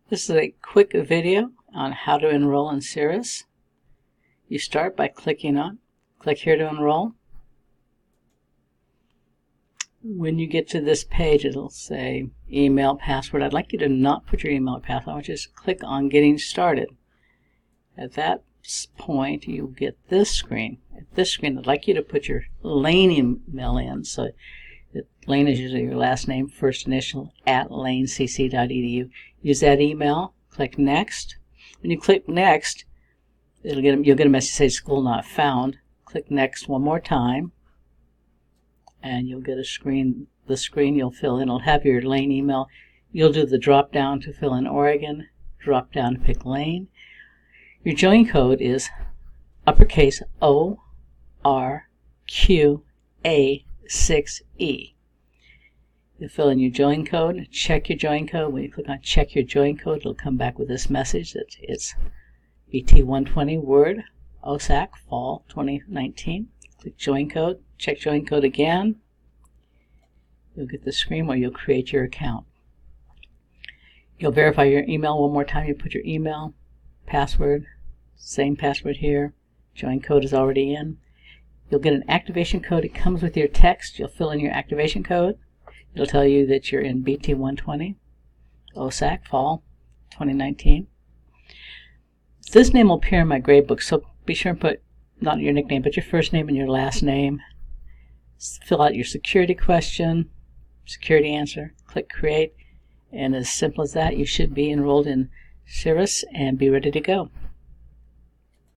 This is a quick video on how to enroll in Cirrus. You start by click here to enroll. When you get to this page, it'll say email password. I'd like you to not put your email password. I want you to just click on getting started. At that point, you'll get this screen. At this screen, I'd like you to put your Lane email in. So Lane is usually your last name, first initial, @lanecc.edu. Use that email, click next. When you click next, you'll get a message that says school not found. Click next one more time, and you'll get a screen. The screen you'll fill in, it'll have your Lane email. You'll do the drop down to fill in Oregon, drop down to pick Lane. Your join code is uppercase ORQA6E. You fill in your join code, check your join code. When you click on check your join code, it'll come back with this message that it's BT120 Word OSAC Fall 2019. Click join code, check join code again. You'll get the screen where you'll create your account. You'll verify your email one more time. You put your email, password, same password here. Join code is already in. You'll get an activation code. It comes with your text. You'll fill in your activation code. It'll tell you that you're in BT120 OSAC Fall 2019. This name will appear in my gradebook, so be sure and put not your nickname, but your first name and your last name. Fill out your security question, security answer, click create, and as simple as that, you should be enrolled in Cirrus and be ready to go.